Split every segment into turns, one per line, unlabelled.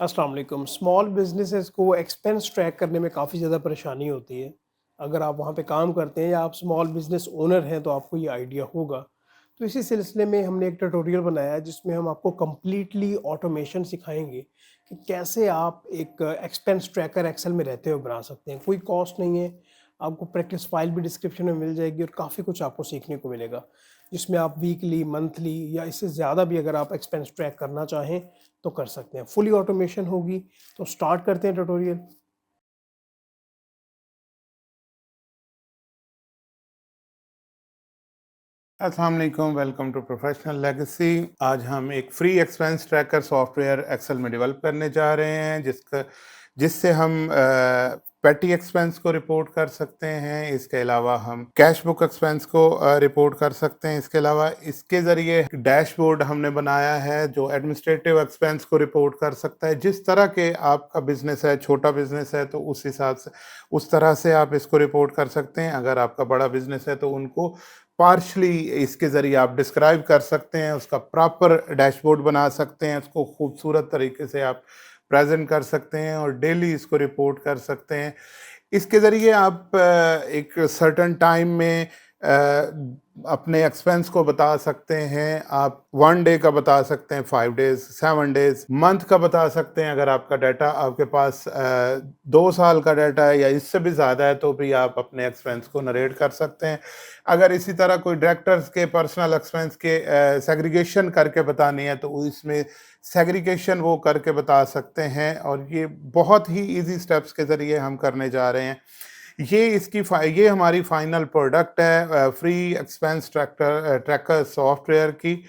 अस्सलाम वालेकुम। Small businesses को एक्सपेंस ट्रैक करने में काफ़ी ज़्यादा परेशानी होती है। अगर आप वहाँ पे काम करते हैं या आप स्मॉल बिज़नेस ओनर हैं तो आपको ये आइडिया होगा। तो इसी सिलसिले में हमने एक ट्यूटोरियल बनाया है जिसमें हम आपको कंप्लीटली ऑटोमेशन सिखाएँगे कि कैसे आप एक एक्सपेंस ट्रैकर एक्सेल में रहते हुए बना सकते हैं। कोई कॉस्ट नहीं है, आपको प्रैक्टिस फाइल भी डिस्क्रिप्शन में मिल जाएगी और काफ़ी कुछ आपको सीखने को मिलेगा। जिसमें आप वीकली, मंथली या इससे ज़्यादा भी अगर आप एक्सपेंस ट्रैक करना चाहें तो कर सकते हैं। फुली ऑटोमेशन होगी। तो स्टार्ट करते हैं ट्यूटोरियल।
अस्सलाम वालेकुम, वेलकम टू प्रोफेशनल लेगेसी। आज हम एक free expense tracker software Excel में डेवलप करने जा रहे हैं जिससे हम पेटी एक्सपेंस को रिपोर्ट कर सकते हैं। इसके अलावा हम कैश बुक एक्सपेंस को रिपोर्ट कर सकते हैं। इसके अलावा इसके ज़रिए डैशबोर्ड हमने बनाया है जो एडमिनिस्ट्रेटिव एक्सपेंस को रिपोर्ट कर सकता है। जिस तरह के आपका बिजनेस है, छोटा बिजनेस है तो उस हिसाब से उस तरह से आप इसको रिपोर्ट कर सकते हैं। अगर आपका बड़ा बिजनेस है तो उनको पार्शली इसके ज़रिए आप डिस्क्राइब कर सकते हैं, उसका प्रॉपर डैशबोर्ड बना सकते हैं, उसको खूबसूरत तरीके से आप प्रेज़ेंट कर सकते हैं और डेली इसको रिपोर्ट कर सकते हैं। इसके ज़रिए आप एक सर्टेन टाइम में अपने एक्सपेंस को बता सकते हैं। आप 1 डे का बता सकते हैं, 5 डेज़, 7 डेज़, मंथ का बता सकते हैं। अगर आपका डाटा आपके पास 2 साल का डाटा है या इससे भी ज़्यादा है तो भी आप अपने एक्सपेंस को नरेट कर सकते हैं। अगर इसी तरह कोई डायरेक्टर्स के पर्सनल एक्सपेंस के सेग्रीगेशन करके बतानी है तो इसमें सेग्रीगेशन वो करके बता सकते हैं और ये बहुत ही ईज़ी स्टेप्स के ज़रिए हम करने जा रहे हैं। ये हमारी फाइनल प्रोडक्ट है फ्री एक्सपेंस ट्रैकर सॉफ्टवेयर की।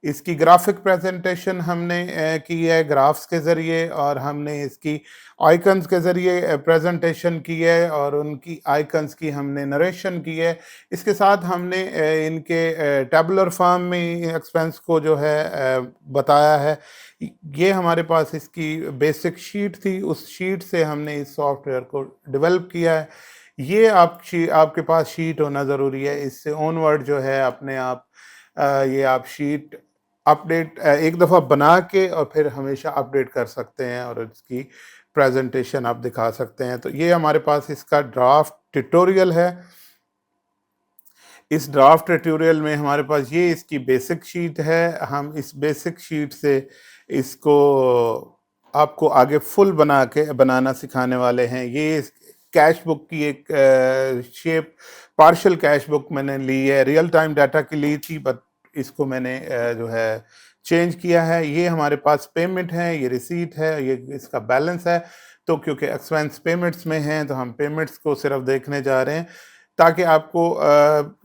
इसकी ग्राफिक प्रेजेंटेशन हमने की है ग्राफ्स के ज़रिए और हमने इसकी आइकन्स के ज़रिए प्रेजेंटेशन की है और उनकी आइकन्स की हमने नरेशन की है। इसके साथ हमने इनके टैबुलर फॉर्म में एक्सपेंस को जो है बताया है। ये हमारे पास इसकी बेसिक शीट थी, उस शीट से हमने इस सॉफ्टवेयर को डेवलप किया है। ये आपके पास शीट होना ज़रूरी है। इससे ऑनवर्ड जो है अपने आप ये आप शीट अपडेट एक दफ़ा बना के और फिर हमेशा अपडेट कर सकते हैं और इसकी प्रेजेंटेशन आप दिखा सकते हैं। तो ये हमारे पास इसका ड्राफ्ट ट्यूटोरियल है। इस ड्राफ्ट ट्यूटोरियल में हमारे पास ये इसकी बेसिक शीट है। हम इस बेसिक शीट से इसको आपको आगे फुल बनाना सिखाने वाले हैं। ये कैश बुक की एक शेप पार्शियल कैश बुक मैंने ली है, रियल टाइम डाटा की ली थी बट इसको मैंने जो है चेंज किया है। ये हमारे पास पेमेंट है, ये रिसीट है, ये इसका बैलेंस है। तो क्योंकि एक्सपेंस पेमेंट्स में हैं तो हम पेमेंट्स को सिर्फ देखने जा रहे हैं ताकि आपको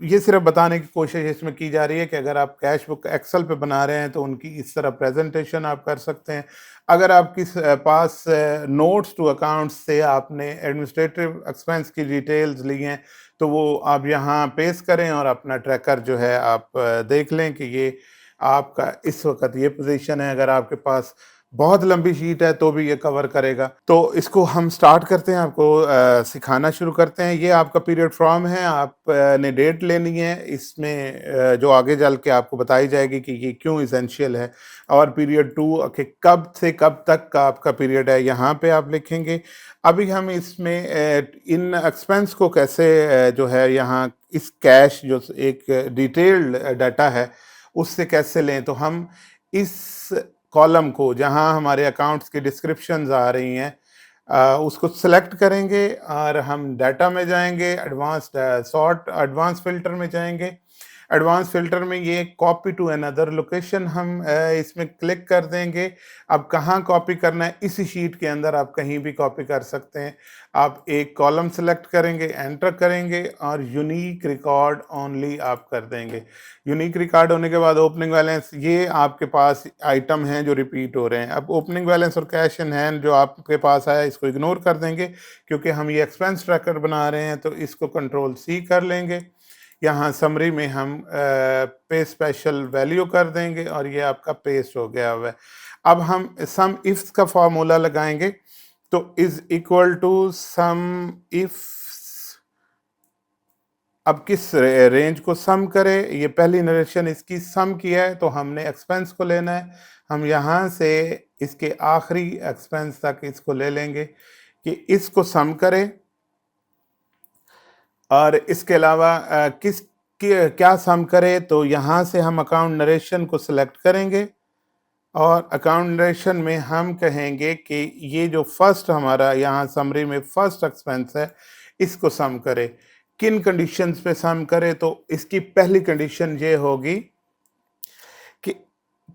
ये सिर्फ बताने की कोशिश इसमें की जा रही है कि अगर आप कैश बुक एक्सेल पे बना रहे हैं तो उनकी इस तरह प्रेजेंटेशन आप कर सकते हैं। अगर आपके पास नोट्स टू अकाउंट्स से आपने एडमिनिस्ट्रेटिव एक्सपेंस की डिटेल्स ली हैं तो वो आप यहाँ पेस्ट करें और अपना ट्रैकर जो है आप देख लें कि ये आपका इस वक्त ये पोजीशन है। अगर आपके पास बहुत लंबी शीट है तो भी ये कवर करेगा। तो इसको हम स्टार्ट करते हैं, आपको सिखाना शुरू करते हैं। ये आपका पीरियड फ्रॉम है, आपने डेट लेनी है इसमें जो आगे चल के आपको बताई जाएगी कि ये क्यों इसेंशियल है। और पीरियड 2 कि कब से कब तक का आपका पीरियड है यहाँ पे आप लिखेंगे। अभी हम इसमें इन एक्सपेंस को कैसे जो है यहाँ इस कैश जो एक डिटेल्ड डाटा है उससे कैसे लें। तो हम इस कॉलम को जहां हमारे अकाउंट्स की डिस्क्रिप्शंस आ रही हैं उसको सेलेक्ट करेंगे और हम डाटा में जाएंगे, एडवांस फिल्टर में जाएंगे। एडवांस फिल्टर में ये कॉपी टू अनदर लोकेशन हम इसमें क्लिक कर देंगे। अब कहाँ कॉपी करना है, इसी शीट के अंदर आप कहीं भी कॉपी कर सकते हैं। आप एक कॉलम सेलेक्ट करेंगे, एंटर करेंगे और यूनिक रिकॉर्ड ओनली आप कर देंगे। यूनिक रिकॉर्ड होने के बाद ओपनिंग बैलेंस, ये आपके पास आइटम हैं जो रिपीट हो रहे हैं। अब ओपनिंग बैलेंस और कैश इन हैंड जो आपके पास आया इसको इग्नोर कर देंगे क्योंकि हम ये एक्सपेंस ट्रैकर बना रहे हैं। तो इसको कंट्रोल सी कर लेंगे। यहाँ समरी में हम पे स्पेशल वैल्यू कर देंगे और ये आपका पेस्ट हो गया हुआ है। अब हम सम इफ्स का फॉर्मूला लगाएंगे। तो is equal to sum if, अब किस रेंज को सम करे, ये पहली नरेशन इसकी सम की है तो हमने एक्सपेंस को लेना है। हम यहाँ से इसके आखिरी एक्सपेंस तक इसको ले लेंगे कि इसको सम करें, और इसके अलावा क्या सम करे, तो यहाँ से हम अकाउंट नरेशन को सिलेक्ट करेंगे और अकाउंट नरेशन में हम कहेंगे कि ये जो फर्स्ट हमारा यहाँ समरी में फर्स्ट एक्सपेंस है इसको सम करे। किन कंडीशंस पे सम करे, तो इसकी पहली कंडीशन ये होगी कि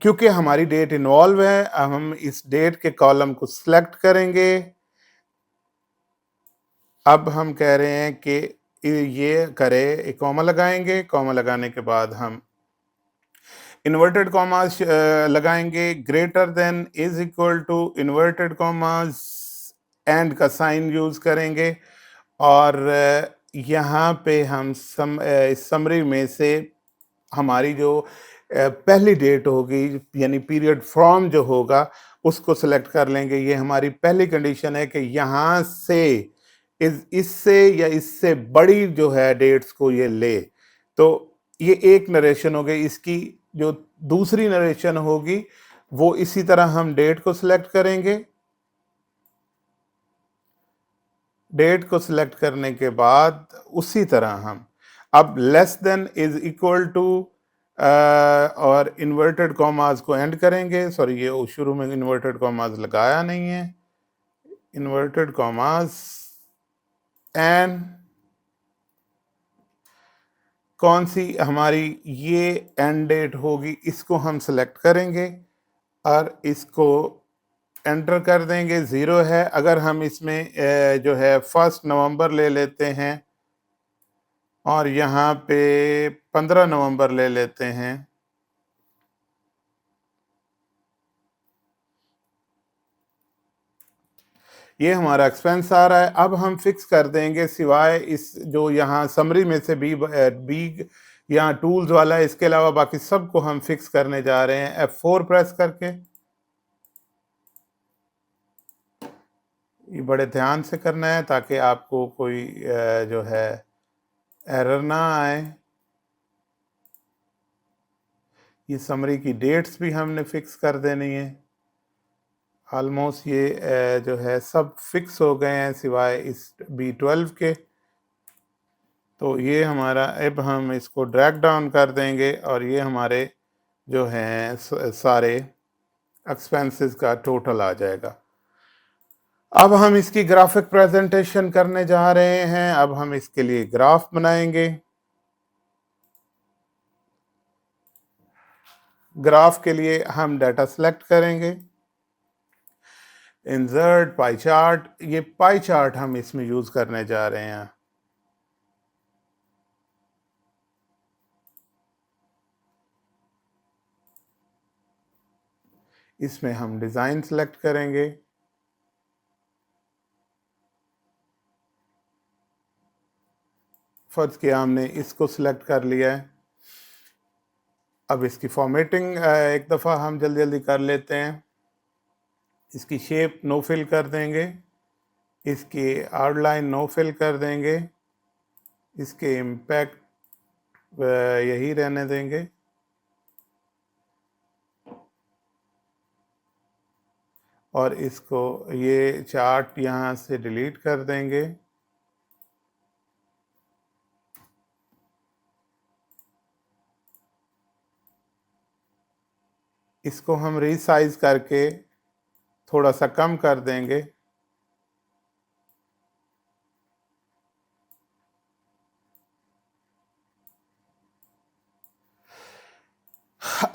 क्योंकि हमारी डेट इन्वॉल्व है, अब हम इस डेट के कॉलम को सिलेक्ट करेंगे। अब हम कह रहे हैं कि ये करे, एक कॉमा लगाएंगे, कॉमा लगाने के बाद हम इन्वर्टेड कॉमास लगाएंगे, greater than is equal to inverted commas and का साइन यूज करेंगे, और यहाँ पे हम इस समरी में से हमारी जो पहली डेट होगी यानी पीरियड फ्रॉम जो होगा उसको सिलेक्ट कर लेंगे। ये हमारी पहली कंडीशन है कि यहाँ से इससे या इससे बड़ी जो है डेट्स को ये ले। तो ये एक नरेशन हो गई। इसकी जो दूसरी नरेशन होगी वो इसी तरह हम डेट को सिलेक्ट करेंगे। डेट को सिलेक्ट करने के बाद उसी तरह हम अब less than is equal to और इन्वर्टेड कॉमास को एंड करेंगे। सॉरी, ये शुरू में इन्वर्टेड कॉमास लगाया नहीं है। इन्वर्टेड कॉमास एंड कौन सी हमारी ये एंड डेट होगी इसको हम सिलेक्ट करेंगे और इसको एंटर कर देंगे। 0 है। अगर हम इसमें जो है 1 नवंबर ले लेते हैं और यहाँ पे 15 नवंबर ले लेते हैं, ये हमारा एक्सपेंस आ रहा है। अब हम फिक्स कर देंगे सिवाय इस जो यहाँ समरी में से बी यहाँ टूल्स वाला है, इसके अलावा बाकी सबको हम फिक्स करने जा रहे हैं F4 प्रेस करके। ये बड़े ध्यान से करना है ताकि आपको कोई जो है एरर ना आए। ये समरी की डेट्स भी हमने फिक्स कर देनी है। ऑलमोस्ट ये जो है सब फिक्स हो गए हैं सिवाय इस B12 के। तो ये हमारा, अब हम इसको ड्रैग डाउन कर देंगे और ये हमारे जो हैं सारे एक्सपेंसेस का टोटल आ जाएगा। अब हम इसकी ग्राफिक प्रेजेंटेशन करने जा रहे हैं। अब हम इसके लिए ग्राफ बनाएंगे। ग्राफ के लिए हम डाटा सेलेक्ट करेंगे, इंसर्ट पाई चार्ट। ये पाई चार्ट हम इसमें यूज करने जा रहे हैं। इसमें हम डिजाइन सेलेक्ट करेंगे। फर्ज किया हमने इसको सिलेक्ट कर लिया है। अब इसकी फॉर्मेटिंग एक दफ़ा हम जल्दी जल्दी कर लेते हैं। इसकी शेप नो फिल कर देंगे, इसकी आउटलाइन नो फिल कर देंगे, इसके इम्पैक्ट यही रहने देंगे। और इसको ये चार्ट यहाँ से डिलीट कर देंगे। इसको हम रीसाइज करके थोड़ा सा कम कर देंगे।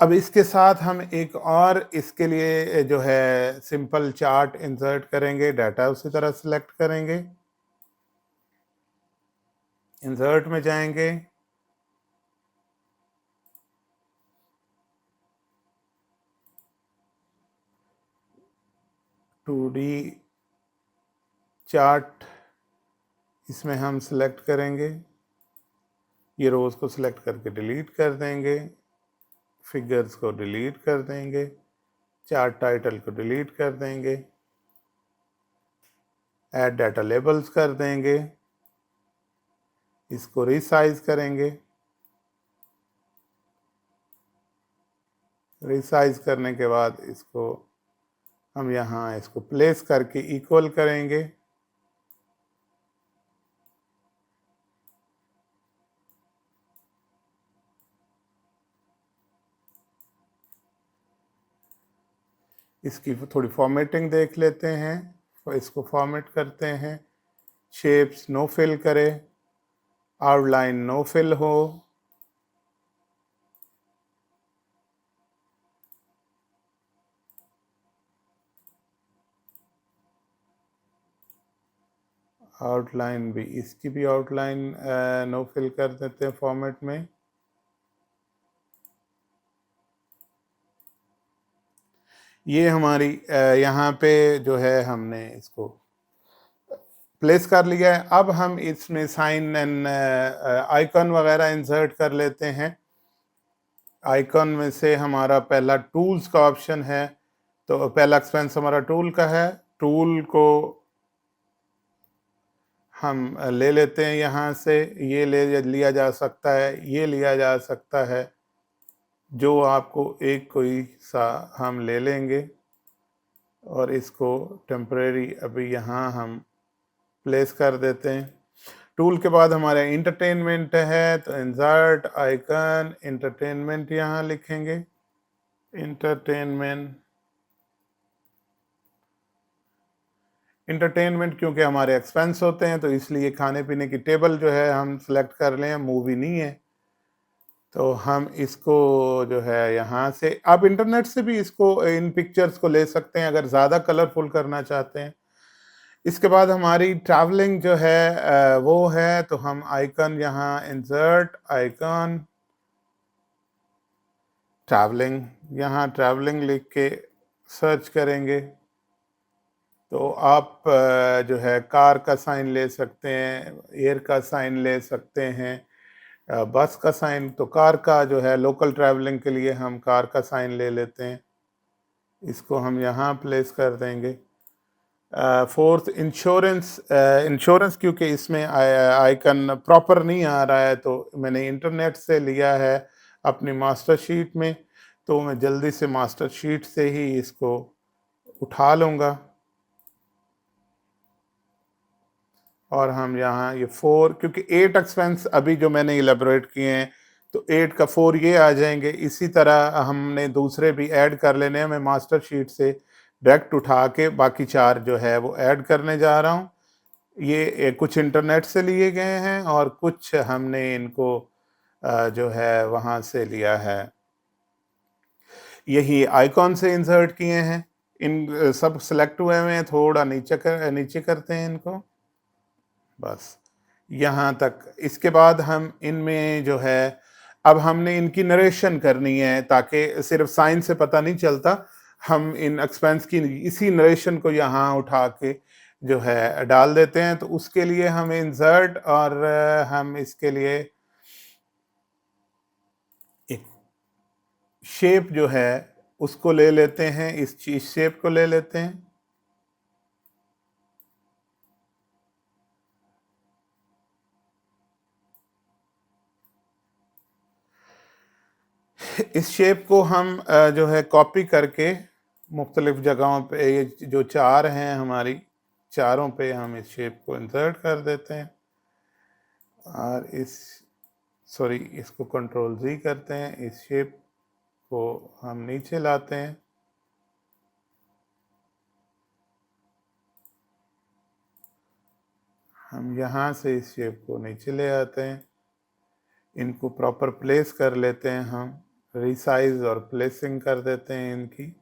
अब इसके साथ हम एक और इसके लिए जो है सिंपल चार्ट इंसर्ट करेंगे। डाटा उसी तरह सेलेक्ट करेंगे, इंसर्ट में जाएंगे, टू डी चार्ट इसमें हम सेलेक्ट करेंगे। ये रोज को सिलेक्ट करके डिलीट कर देंगे, फिगर्स को डिलीट कर देंगे, चार्ट टाइटल को डिलीट कर देंगे, ऐड डाटा लेबल्स कर देंगे, इसको रीसाइज करेंगे। रिसाइज करने के बाद इसको हम यहाँ इसको प्लेस करके इक्वल करेंगे। इसकी थोड़ी फॉर्मेटिंग देख लेते हैं, तो इसको फॉर्मेट करते हैं। शेप्स नो फिल करें, आउटलाइन नो फिल हो, आउटलाइन भी, इसकी भी आउटलाइन नो फिल कर देते हैं फॉर्मेट में। ये हमारी यहाँ पे जो है हमने इसको प्लेस कर लिया है। अब हम इसमें साइन एंड आइकन वगैरह इंसर्ट कर लेते हैं। आइकन में से हमारा पहला टूल्स का ऑप्शन है, तो पहला एक्सपेंस हमारा टूल का है। टूल को हम ले लेते हैं यहाँ से, ये ले लिया जा सकता है, ये लिया जा सकता है, जो आपको एक कोई सा हम ले लेंगे और इसको टेम्परेरी अभी यहाँ हम प्लेस कर देते हैं। टूल के बाद हमारे इंटरटेनमेंट है, तो इंसर्ट आइकन इंटरटेनमेंट यहाँ लिखेंगे। इंटरटेनमेंट क्योंकि हमारे एक्सपेंस होते हैं, तो इसलिए खाने पीने की टेबल जो है हम सेलेक्ट कर लें, मूवी नहीं है। तो हम इसको जो है यहाँ से, आप इंटरनेट से भी इसको इन पिक्चर्स को ले सकते हैं अगर ज़्यादा कलरफुल करना चाहते हैं। इसके बाद हमारी ट्रैवलिंग जो है वो है, तो हम आइकन यहाँ इंसर्ट आइकन ट्रैवलिंग, यहाँ ट्रैवलिंग लिख के सर्च करेंगे तो आप जो है कार का साइन ले सकते हैं, एयर का साइन ले सकते हैं, बस का साइन, तो कार का जो है लोकल ट्रैवलिंग के लिए हम कार का साइन ले लेते हैं। इसको हम यहाँ प्लेस कर देंगे। फोर्थ इंश्योरेंस क्योंकि इसमें आइकन प्रॉपर नहीं आ रहा है, तो मैंने इंटरनेट से लिया है अपनी मास्टर शीट में, तो मैं जल्दी से मास्टर शीट से ही इसको उठा लूँगा। और हम यहाँ ये 4, क्योंकि 8 एक्सपेंस अभी जो मैंने इलेबोरेट किए हैं, तो 8 का 4 ये आ जाएंगे। इसी तरह हमने दूसरे भी ऐड कर लेने हैं। मैं मास्टर शीट से डायरेक्ट उठा के बाकी 4 जो है वो ऐड करने जा रहा हूँ। ये कुछ इंटरनेट से लिए गए हैं और कुछ हमने इनको जो है वहाँ से लिया है, यही आइकॉन से इंसर्ट किए हैं। इन सब सेलेक्ट हुए हैं, थोड़ा नीचे करते हैं इनको, बस यहाँ तक। इसके बाद हम इनमें जो है, अब हमने इनकी नरेशन करनी है ताकि सिर्फ साइन से पता नहीं चलता, हम इन एक्सपेंस की इसी नरेशन को यहाँ उठा के जो है डाल देते हैं। तो उसके लिए हम इंसर्ट और हम इसके लिए एक शेप जो है उसको ले लेते हैं, इस शेप को ले लेते हैं। इस शेप को हम जो है कॉपी करके मुख्तलिफ जगहों पे, ये जो 4 हैं हमारी, चारों पे हम इस शेप को इंसर्ट कर देते हैं। और इसको कंट्रोल Z करते हैं, इस शेप को हम नीचे लाते हैं। हम यहाँ से इस शेप को नीचे ले आते हैं, इनको प्रॉपर प्लेस कर लेते हैं, हम रिसाइज और प्लेसिंग कर देते हैं इनकी।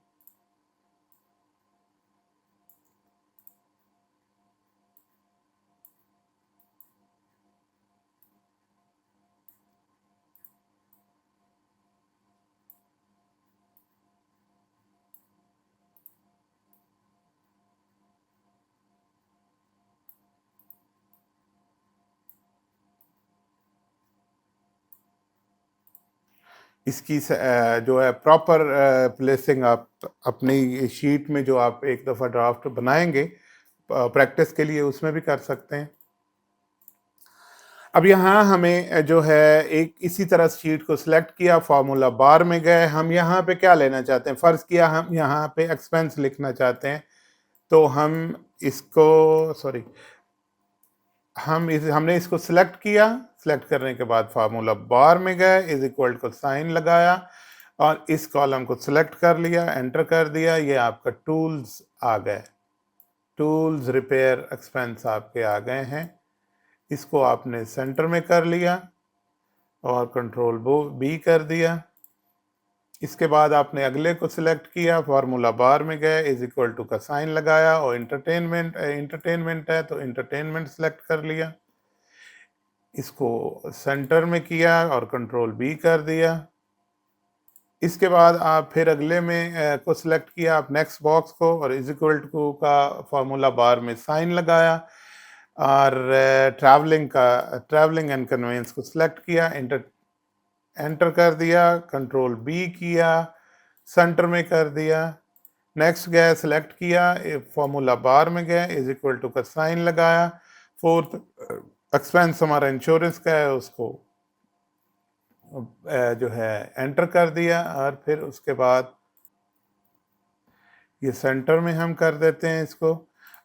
इसकी जो है प्रॉपर प्लेसिंग आप अपनी शीट में, जो आप एक दफ़ा ड्राफ्ट बनाएंगे प्रैक्टिस के लिए, उसमें भी कर सकते हैं। अब यहाँ हमें जो है एक इसी तरह शीट को सिलेक्ट किया, फार्मूला बार में गए, हम यहाँ पे क्या लेना चाहते हैं, फ़र्ज़ किया हम यहाँ पे एक्सपेंस लिखना चाहते हैं, तो हम इसको सॉरी हमने इसको सिलेक्ट किया, सिलेक्ट करने के बाद फार्मूला बार में गए, इज इक्वल टू साइन लगाया और इस कॉलम को सिलेक्ट कर लिया, एंटर कर दिया, ये आपका टूल्स आ गए, टूल्स रिपेयर एक्सपेंस आपके आ गए हैं। इसको आपने सेंटर में कर लिया और कंट्रोल बी कर दिया। इसके बाद आपने अगले को सिलेक्ट किया, फार्मूला बार में गए, इज इक्वल टू का साइन लगाया और इंटरटेनमेंट है तो इंटरटेनमेंट सेलेक्ट कर लिया, इसको सेंटर में किया और कंट्रोल बी कर दिया। इसके बाद आप फिर अगले में को सिलेक्ट किया, आप नेक्स्ट बॉक्स को और इज इक्वल टू का फार्मूला बार में साइन लगाया और ट्रैवलिंग एंड कन्वेंस को सिलेक्ट किया, एंटर कर दिया, कंट्रोल बी किया, सेंटर में कर दिया, नेक्स्ट गया, सिलेक्ट किया, फार्मूला बार में गया, इज इक्वल टू का साइन लगाया, फोर्थ एक्सपेंस हमारा इंश्योरेंस का है उसको जो है एंटर कर दिया और फिर उसके बाद ये सेंटर में हम कर देते हैं इसको।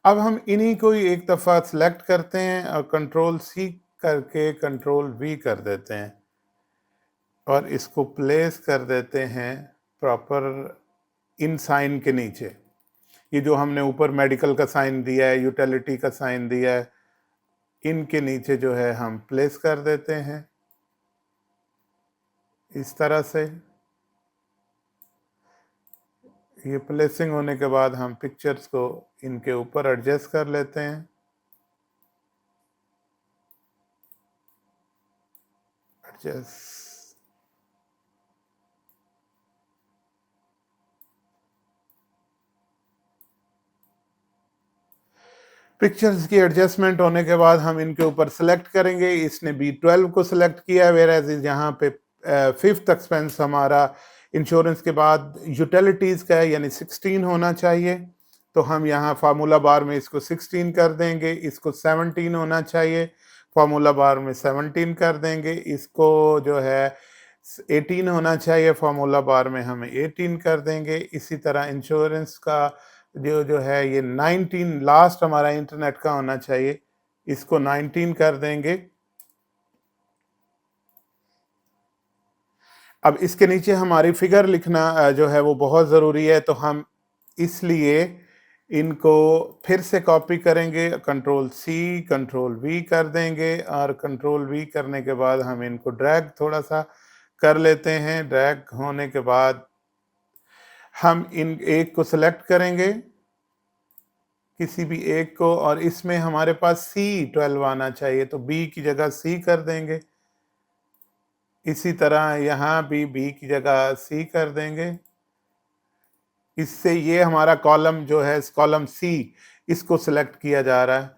अब हम इन्हीं को ही एक दफ़ा सिलेक्ट करते हैं और कंट्रोल सी करके कंट्रोल वी कर देते हैं और इसको प्लेस कर देते हैं प्रॉपर इन साइन के नीचे। ये जो हमने ऊपर मेडिकल का साइन दिया है, यूटिलिटी का साइन दिया है, इनके नीचे जो है हम प्लेस कर देते हैं इस तरह से। ये प्लेसिंग होने के बाद हम पिक्चर्स को इनके ऊपर एडजस्ट कर लेते हैं, एडजस्ट। पिक्चर्स की एडजस्टमेंट होने के बाद हम इनके ऊपर सेलेक्ट करेंगे। इसने B12 को सिलेक्ट किया, वेयर एज यहाँ पे फिफ्थ एक्सपेंस हमारा इंश्योरेंस के बाद यूटिलिटीज़ का है, यानी 16 होना चाहिए। तो हम यहाँ फार्मूला बार में इसको 16 कर देंगे, इसको 17 होना चाहिए, फार्मूला बार में 17 कर देंगे, इसको जो है 18 होना चाहिए, फार्मूला बार में हम 18 कर देंगे। इसी तरह इंश्योरेंस का जो है ये 19 लास्ट हमारा इंटरनेट का होना चाहिए, इसको 19 कर देंगे। अब इसके नीचे हमारी फिगर लिखना जो है वो बहुत ज़रूरी है, तो हम इसलिए इनको फिर से कॉपी करेंगे, कंट्रोल सी कंट्रोल वी कर देंगे और कंट्रोल वी करने के बाद हम इनको ड्रैग थोड़ा सा कर लेते हैं। ड्रैग होने के बाद हम इन एक को सिलेक्ट करेंगे, किसी भी एक को, और इसमें हमारे पास C12 आना चाहिए, तो B की जगह C कर देंगे। इसी तरह यहाँ भी B की जगह C कर देंगे। इससे ये हमारा कॉलम जो है, कॉलम C, इसको सिलेक्ट किया जा रहा है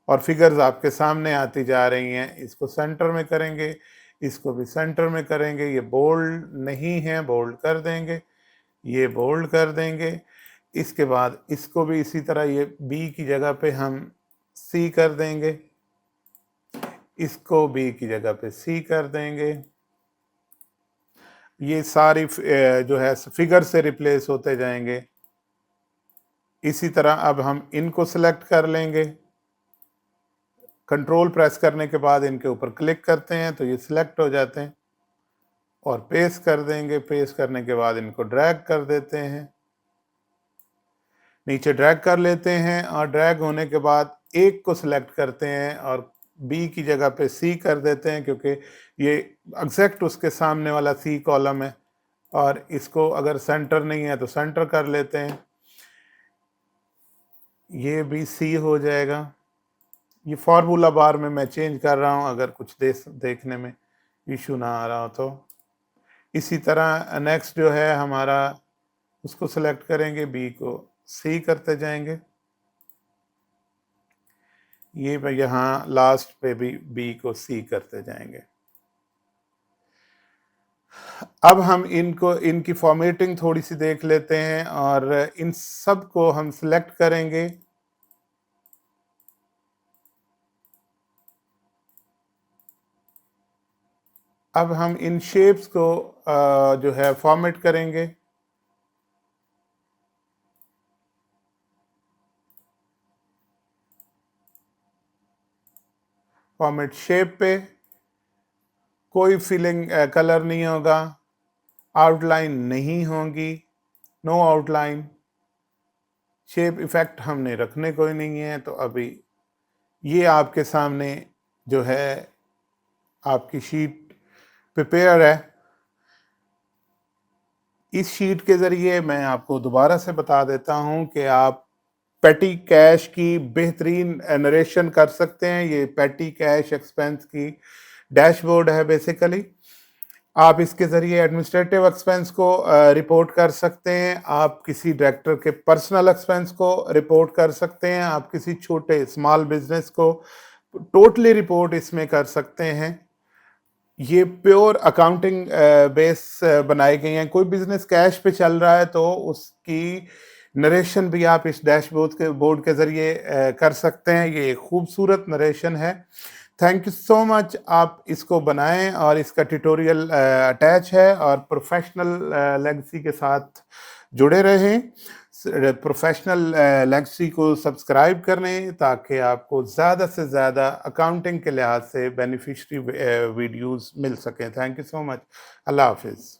और फिगर्स आपके सामने आती जा रही हैं। इसको सेंटर में करेंगे, इसको भी सेंटर में करेंगे। ये बोल्ड नहीं है, बोल्ड कर देंगे, ये बोल्ड कर देंगे। इसके बाद इसको भी इसी तरह ये B की जगह पे हम C कर देंगे, इसको B की जगह पे C कर देंगे। ये सारी जो है फिगर से रिप्लेस होते जाएंगे। इसी तरह अब हम इनको सिलेक्ट कर लेंगे, कंट्रोल प्रेस करने के बाद इनके ऊपर क्लिक करते हैं तो ये सिलेक्ट हो जाते हैं और पेस्ट कर देंगे। पेस्ट करने के बाद इनको ड्रैग कर देते हैं, नीचे ड्रैग कर लेते हैं और ड्रैग होने के बाद एक को सिलेक्ट करते हैं और B की जगह पे C कर देते हैं, क्योंकि ये एग्जैक्ट उसके सामने वाला C कॉलम है। और इसको अगर सेंटर नहीं है तो सेंटर कर लेते हैं, ये भी C हो जाएगा। ये फार्मूला बार में मैं चेंज कर रहा हूँ, अगर कुछ देखने में इशू ना आ रहा हो तो। इसी तरह नेक्स्ट जो है हमारा, उसको सिलेक्ट करेंगे, B को C करते जाएंगे। ये यहाँ लास्ट पे भी B को C करते जाएंगे। अब हम इनकी फॉर्मेटिंग थोड़ी सी देख लेते हैं और इन सब को हम सिलेक्ट करेंगे। अब हम इन शेप्स को जो है फॉर्मेट करेंगे। फॉर्मेट शेप पे कोई फिलिंग कलर नहीं होगा, आउटलाइन नहीं होगी, नो आउटलाइन। शेप इफेक्ट हमने रखने कोई नहीं है। तो अभी ये आपके सामने जो है आपकी शीट प्रिपेयर है। इस शीट के ज़रिए मैं आपको दोबारा से बता देता हूं कि आप पेटी कैश की बेहतरीन नरेशन कर सकते हैं। ये पेटी कैश एक्सपेंस की डैशबोर्ड है बेसिकली। आप इसके ज़रिए एडमिनिस्ट्रेटिव एक्सपेंस को रिपोर्ट कर सकते हैं, आप किसी डायरेक्टर के पर्सनल एक्सपेंस को रिपोर्ट कर सकते हैं, आप किसी छोटे स्मॉल बिजनेस को टोटली रिपोर्ट इसमें कर सकते हैं। ये प्योर अकाउंटिंग बेस बनाए गए हैं। कोई बिजनेस कैश पे चल रहा है तो उसकी नरेशन भी आप इस बोर्ड के ज़रिए कर सकते हैं। ये एक खूबसूरत नरेशन है। Thank you so much. आप इसको बनाएं और इसका ट्यूटोरियल अटैच है और प्रोफेशनल लेगेसी के साथ जुड़े रहें। प्रोफेशनल लेगेसी को सब्सक्राइब करें ताकि आपको ज़्यादा से ज़्यादा अकाउंटिंग के लिहाज से बेनिफिशरी वीडियोस मिल सकें। Thank you so much. अल्लाह हाफिज़।